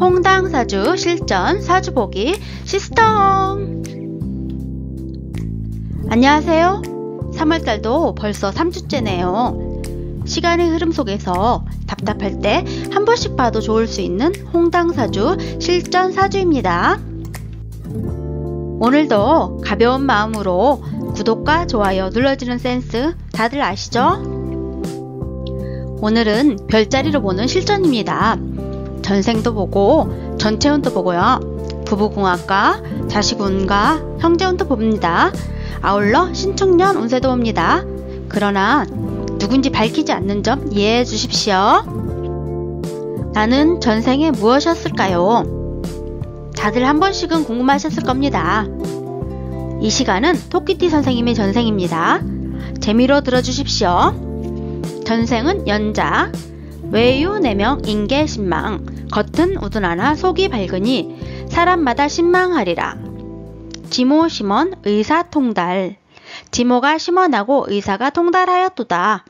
홍당사주 실전 사주보기 시스템. 안녕하세요. 3월달도 벌써 3주째네요. 시간의 흐름 속에서 답답할 때 한 번씩 봐도 좋을 수 있는 홍당사주 실전 사주입니다. 오늘도 가벼운 마음으로 구독과 좋아요 눌러주는 센스 다들 아시죠? 오늘은 별자리로 보는 실전입니다. 전생도 보고 전체운도 보고요. 부부궁합과 자식운과 형제운도 봅니다. 아울러 신축년 운세도 봅니다. 그러나 누군지 밝히지 않는 점 이해해 주십시오. 나는 전생에 무엇이었을까요? 다들 한 번씩은 궁금하셨을 겁니다. 이 시간은 토끼띠 선생님의 전생입니다. 재미로 들어주십시오. 전생은 연자, 외유 4명 인계 신망, 겉은 우둔하나 속이 밝으니 사람마다 신망하리라. 지모 심원 의사 통달, 지모가 심원하고 의사가 통달하였도다.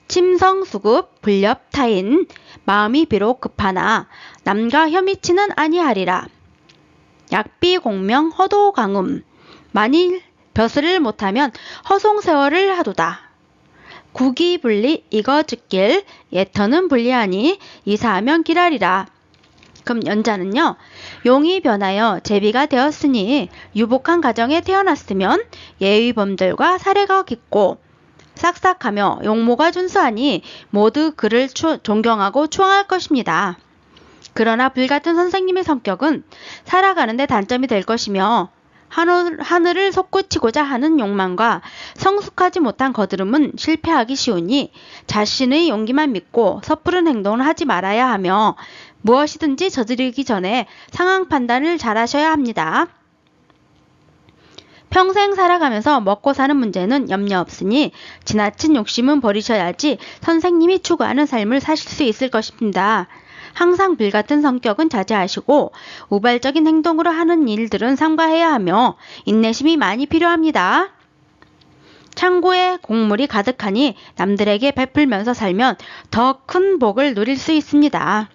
침성 수급 불렵 타인, 마음이 비록 급하나 남과 혐의치는 아니하리라. 약비 공명 허도 강음, 만일 벼슬을 못하면 허송세월을 하도다. 구기분리 이거즉길 예터는 불리하니 이사하면 기라리라. 그럼 연자는요, 용이 변하여 제비가 되었으니 유복한 가정에 태어났으면 예의범들과 사례가 깊고 싹싹하며 용모가 준수하니 모두 그를 존경하고 추앙할 것입니다. 그러나 불같은 선생님의 성격은 살아가는데 단점이 될 것이며 하늘을 솟구치고자 하는 욕망과 성숙하지 못한 거드름은 실패하기 쉬우니 자신의 용기만 믿고 섣부른 행동을 하지 말아야 하며 무엇이든지 저지르기 전에 상황 판단을 잘 하셔야 합니다. 평생 살아가면서 먹고 사는 문제는 염려 없으니 지나친 욕심은 버리셔야지 선생님이 추구하는 삶을 사실 수 있을 것입니다. 항상 불같은 성격은 자제하시고 우발적인 행동으로 하는 일들은 삼가해야 하며 인내심이 많이 필요합니다. 창고에 곡물이 가득하니 남들에게 베풀면서 살면 더 큰 복을 누릴 수 있습니다.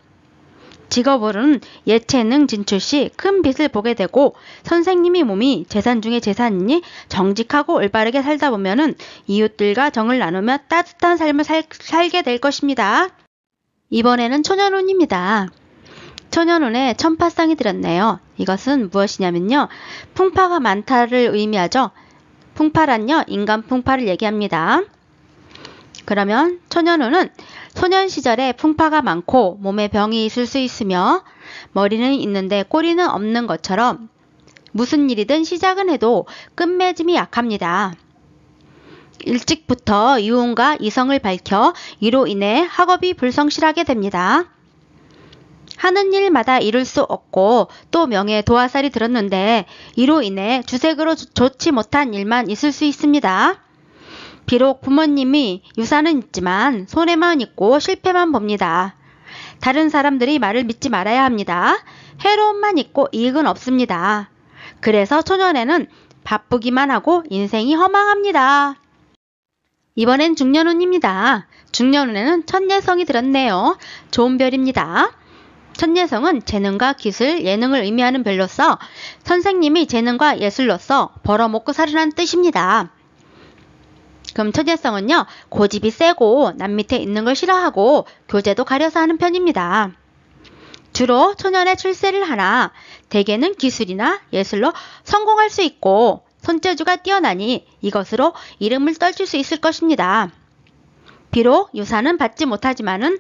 직업으로는 예체능 진출 시 큰 빚을 보게 되고 선생님이 몸이 재산 중에 재산이니 정직하고 올바르게 살다 보면은 이웃들과 정을 나누며 따뜻한 삶을 살게 될 것입니다. 이번에는 초년운입니다. 초년운에 천파상이 들었네요. 이것은 무엇이냐면요, 풍파가 많다를 의미하죠. 풍파란요, 인간 풍파를 얘기합니다. 그러면 초년운은 소년 시절에 풍파가 많고 몸에 병이 있을 수 있으며 머리는 있는데 꼬리는 없는 것처럼 무슨 일이든 시작은 해도 끝맺음이 약합니다. 일찍부터 유흥과 이성을 밝혀 이로 인해 학업이 불성실하게 됩니다. 하는 일마다 이룰 수 없고 또 명예 도화살이 들었는데 이로 인해 주색으로 좋지 못한 일만 있을 수 있습니다. 비록 부모님이 유산은 있지만 손해만 있고 실패만 봅니다. 다른 사람들이 말을 믿지 말아야 합니다. 해로움만 있고 이익은 없습니다. 그래서 초년에는 바쁘기만 하고 인생이 허망합니다. 이번엔 중년운입니다. 중년운에는 천예성이 들었네요. 좋은 별입니다. 천예성은 재능과 기술, 예능을 의미하는 별로서 선생님이 재능과 예술로서 벌어먹고 살으라는 뜻입니다. 그럼 천예성은요, 고집이 세고 남 밑에 있는 걸 싫어하고 교재도 가려서 하는 편입니다. 주로 초년에 출세를 하나 대개는 기술이나 예술로 성공할 수 있고 손재주가 뛰어나니 이것으로 이름을 떨칠 수 있을 것입니다. 비록 유산은 받지 못하지만은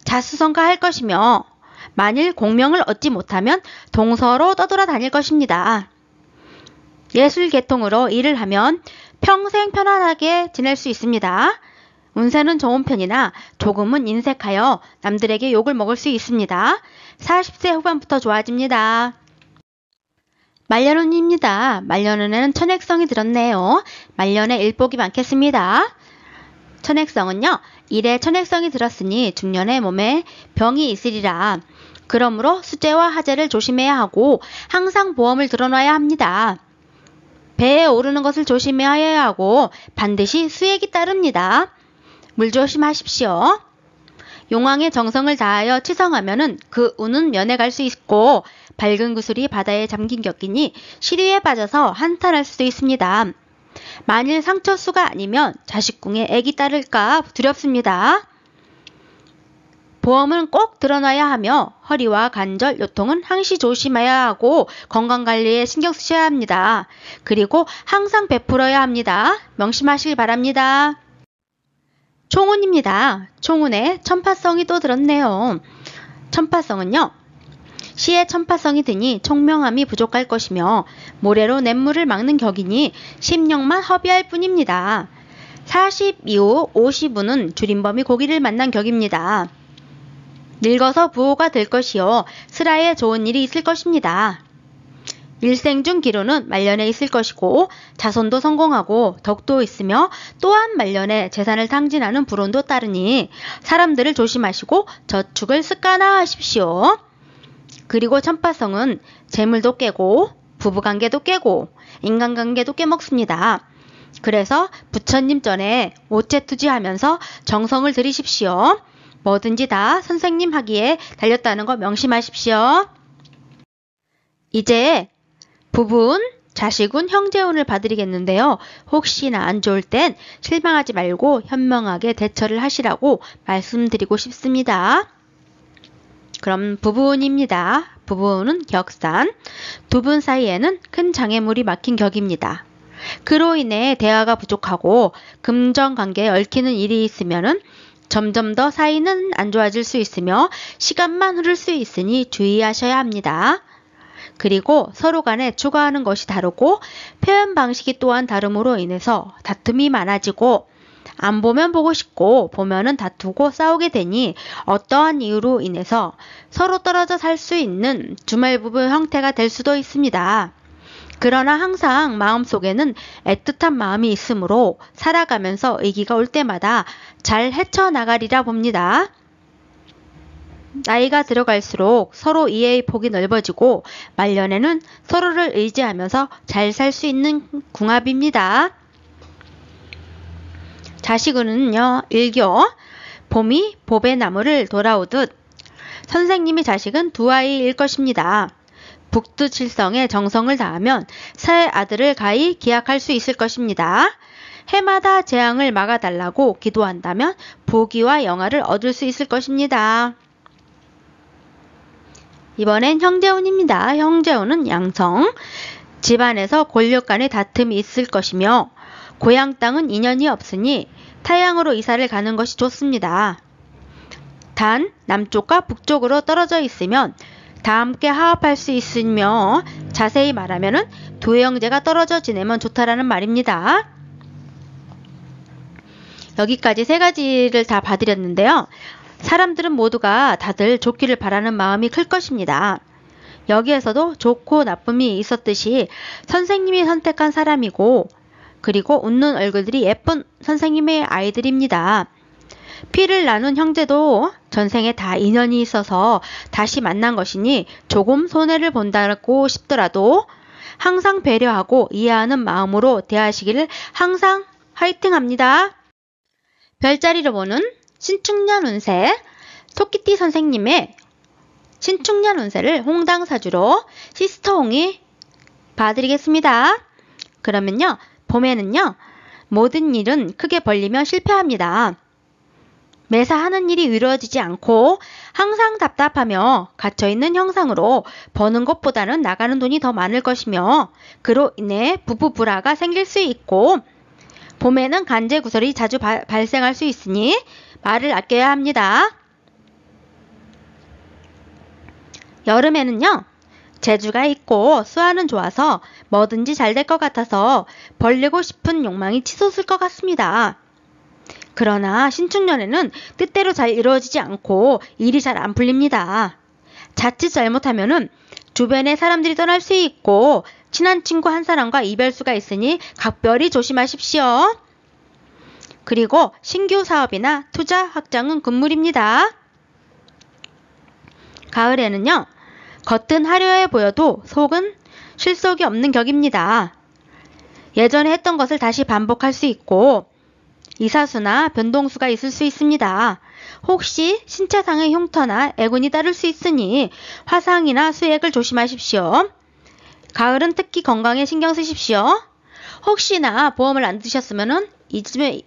자수성가할 것이며 만일 공명을 얻지 못하면 동서로 떠돌아다닐 것입니다. 예술 계통으로 일을 하면 평생 편안하게 지낼 수 있습니다. 운세는 좋은 편이나 조금은 인색하여 남들에게 욕을 먹을 수 있습니다. 40세 후반부터 좋아집니다. 말년운입니다. 말년운에는 천액성이 들었네요. 말년에 일복이 많겠습니다. 천액성은요, 일에 천액성이 들었으니 중년에 몸에 병이 있으리라. 그러므로 수재와 하재를 조심해야 하고 항상 보험을 들어놔야 합니다. 배에 오르는 것을 조심해야 하고 반드시 수액이 따릅니다. 물 조심하십시오. 용왕의 정성을 다하여 치성하면은 그 운은 면해갈 수 있고 밝은 구슬이 바다에 잠긴 격이니 시류에 빠져서 한탄할 수도 있습니다. 만일 상처수가 아니면 자식궁에 애기 따를까 두렵습니다. 보험은 꼭 들어놔야 하며 허리와 관절, 요통은 항시 조심해야 하고 건강관리에 신경 쓰셔야 합니다. 그리고 항상 베풀어야 합니다. 명심하시길 바랍니다. 총운입니다. 총운에 천파성이 또 들었네요. 천파성은요. 시에 천파성이 드니 총명함이 부족할 것이며 모래로 냇물을 막는 격이니 심령만 허비할 뿐입니다. 40 이후 50운은 줄임범이 고기를 만난 격입니다. 늙어서 부호가 될 것이요 슬하에 좋은 일이 있을 것입니다. 일생 중 기로는 말년에 있을 것이고 자손도 성공하고 덕도 있으며 또한 말년에 재산을 탕진하는 불운도 따르니 사람들을 조심하시고 저축을 습관화하십시오. 그리고 천파성은 재물도 깨고 부부관계도 깨고 인간관계도 깨먹습니다. 그래서 부처님 전에 오체투지하면서 정성을 들이십시오. 뭐든지 다 선생님 하기에 달렸다는 거 명심하십시오. 이제 부부운, 자식운, 형제운을 봐드리겠는데요. 혹시나 안 좋을 땐 실망하지 말고 현명하게 대처를 하시라고 말씀드리고 싶습니다. 그럼 부부운입니다. 부부운은 격산, 두 분 사이에는 큰 장애물이 막힌 격입니다. 그로 인해 대화가 부족하고 금전관계에 얽히는 일이 있으면은 점점 더 사이는 안 좋아질 수 있으며 시간만 흐를 수 있으니 주의하셔야 합니다. 그리고 서로 간에 추구하는 것이 다르고 표현 방식이 또한 다름으로 인해서 다툼이 많아지고 안 보면 보고 싶고 보면은 다투고 싸우게 되니 어떠한 이유로 인해서 서로 떨어져 살 수 있는 주말부부 형태가 될 수도 있습니다. 그러나 항상 마음속에는 애틋한 마음이 있으므로 살아가면서 위기가 올 때마다 잘 헤쳐나가리라 봅니다. 나이가 들어갈수록 서로 이해의 폭이 넓어지고 말년에는 서로를 의지하면서 잘 살 수 있는 궁합입니다. 자식은요, 일교, 봄이 봅의 나무를 돌아오듯 선생님이 자식은 두 아이일 것입니다. 북두칠성에 정성을 다하면 새 아들을 가히 기약할 수 있을 것입니다. 해마다 재앙을 막아달라고 기도한다면 보기와 영화를 얻을 수 있을 것입니다. 이번엔 형제운입니다. 형제운은 양성, 집안에서 권력 간의 다툼이 있을 것이며 고향 땅은 인연이 없으니 타향으로 이사를 가는 것이 좋습니다. 단 남쪽과 북쪽으로 떨어져 있으면 다 함께 화합할 수 있으며 자세히 말하면 두 형제가 떨어져 지내면 좋다라는 말입니다. 여기까지 세 가지를 다 봐드렸는데요. 사람들은 모두가 다들 좋기를 바라는 마음이 클 것입니다. 여기에서도 좋고 나쁨이 있었듯이 선생님이 선택한 사람이고 그리고 웃는 얼굴들이 예쁜 선생님의 아이들입니다. 피를 나눈 형제도 전생에 다 인연이 있어서 다시 만난 것이니 조금 손해를 본다고 싶더라도 항상 배려하고 이해하는 마음으로 대하시기를 항상 화이팅합니다. 별자리로 보는 신축년 운세, 토끼띠 선생님의 신축년 운세를 홍당사주로 시스터홍이 봐드리겠습니다. 그러면요, 봄에는요, 모든 일은 크게 벌리면 실패합니다. 매사 하는 일이 이루어지지 않고 항상 답답하며 갇혀있는 형상으로 버는 것보다는 나가는 돈이 더 많을 것이며 그로 인해 부부 불화가 생길 수 있고 봄에는 간제구설이 자주 발생할 수 있으니 말을 아껴야 합니다. 여름에는요, 재주가 있고 수화는 좋아서 뭐든지 잘 될 것 같아서 벌리고 싶은 욕망이 치솟을 것 같습니다. 그러나 신축년에는 뜻대로 잘 이루어지지 않고 일이 잘 안 풀립니다. 자칫 잘못하면은 주변에 사람들이 떠날 수 있고 친한 친구 한 사람과 이별수가 있으니 각별히 조심하십시오. 그리고 신규 사업이나 투자 확장은 금물입니다. 가을에는요, 겉은 화려해 보여도 속은 실속이 없는 격입니다. 예전에 했던 것을 다시 반복할 수 있고 이사수나 변동수가 있을 수 있습니다. 혹시 신체상의 흉터나 애군이 따를 수 있으니 화상이나 수액을 조심하십시오. 가을은 특히 건강에 신경 쓰십시오. 혹시나 보험을 안 드셨으면은 이쯤에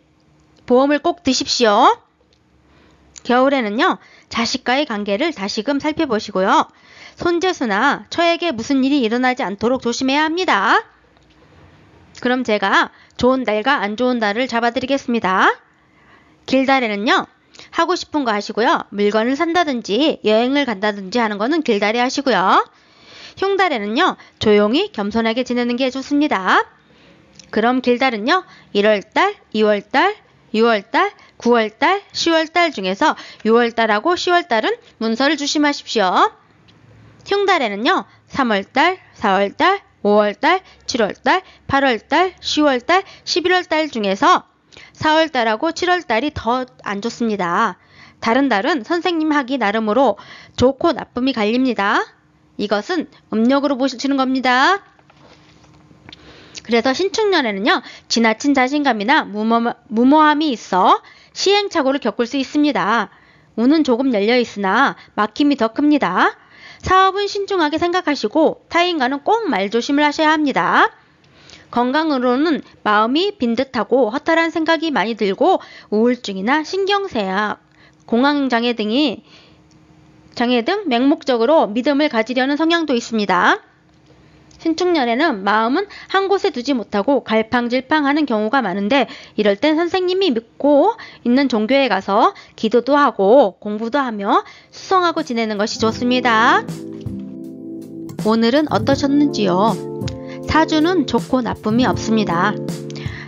보험을 꼭 드십시오. 겨울에는요, 자식과의 관계를 다시금 살펴보시고요. 손재수나 처에게 무슨 일이 일어나지 않도록 조심해야 합니다. 그럼 제가 좋은 달과 안 좋은 달을 잡아드리겠습니다. 길달에는요, 하고 싶은 거 하시고요. 물건을 산다든지 여행을 간다든지 하는 거는 길달에 하시고요. 흉달에는요, 조용히 겸손하게 지내는 게 좋습니다. 그럼 길달은요, 1월달, 2월달, 6월달, 9월달, 10월달 중에서 6월달하고 10월달은 문서를 조심하십시오. 흉달에는요, 3월달, 4월달, 5월달, 7월달, 8월달, 10월달, 11월달 중에서 4월달하고 7월달이 더 안 좋습니다. 다른 달은 선생님 하기 나름으로 좋고 나쁨이 갈립니다. 이것은 음력으로 보시는 겁니다. 그래서 신축년에는요, 지나친 자신감이나 무모함이 있어 시행착오를 겪을 수 있습니다. 운은 조금 열려있으나 막힘이 더 큽니다. 사업은 신중하게 생각하시고 타인과는 꼭 말조심을 하셔야 합니다. 건강으로는 마음이 빈듯하고 허탈한 생각이 많이 들고 우울증이나 신경쇠약, 공황장애 등 맹목적으로 믿음을 가지려는 성향도 있습니다. 신축년에는 마음은 한 곳에 두지 못하고 갈팡질팡하는 경우가 많은데 이럴 땐 선생님이 믿고 있는 종교에 가서 기도도 하고 공부도 하며 수성하고 지내는 것이 좋습니다. 오늘은 어떠셨는지요? 사주는 좋고 나쁨이 없습니다.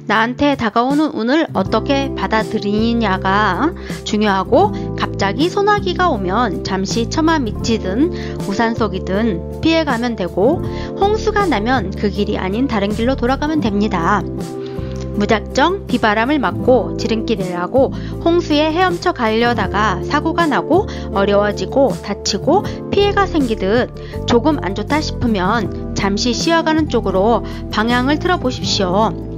나한테 다가오는 운을 어떻게 받아들이느냐가 중요하고 갑자기 소나기가 오면 잠시 처마 밑이든 우산 속이든 피해가면 되고 홍수가 나면 그 길이 아닌 다른 길로 돌아가면 됩니다. 무작정 비바람을 맞고 지름길이라고 홍수에 헤엄쳐 가려다가 사고가 나고 어려워지고 다치고 피해가 생기듯 조금 안 좋다 싶으면 잠시 쉬어가는 쪽으로 방향을 틀어 보십시오.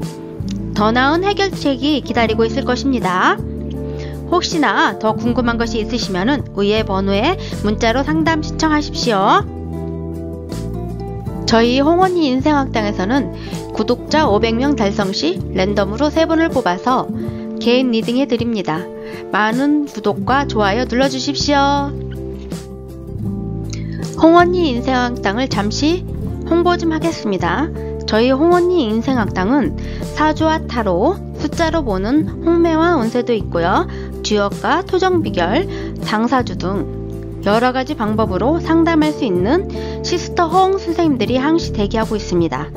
더 나은 해결책이 기다리고 있을 것입니다. 혹시나 더 궁금한 것이 있으시면 위의 번호에 문자로 상담 신청하십시오. 저희 홍언니 인생학당에서는 구독자 500명 달성 시 랜덤으로 3분을 뽑아서 개인 리딩 해드립니다. 많은 구독과 좋아요 눌러주십시오. 홍언니 인생학당을 잠시 홍보 좀 하겠습니다. 저희 홍언니 인생학당은 사주와 타로, 숫자로 보는 홍매화 운세도 있고요. 주역과 토정 비결, 당사주 등 여러가지 방법으로 상담할 수 있는 시스터 홍 선생님들이 항시 대기하고 있습니다.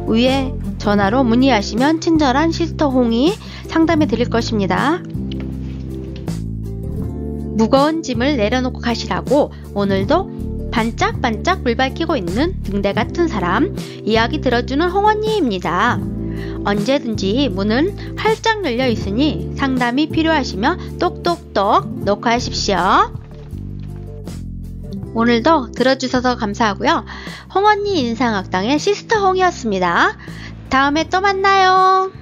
위에 전화로 문의하시면 친절한 시스터 홍이 상담해 드릴 것입니다. 무거운 짐을 내려놓고 가시라고 오늘도 반짝반짝 불 밝히고 있는 등대 같은 사람, 이야기 들어주는 홍언니입니다. 언제든지 문은 활짝 열려 있으니 상담이 필요하시면 똑똑똑 녹화하십시오. 오늘도 들어주셔서 감사하고요. 홍언니 인상학당의 시스터 홍이었습니다. 다음에 또 만나요.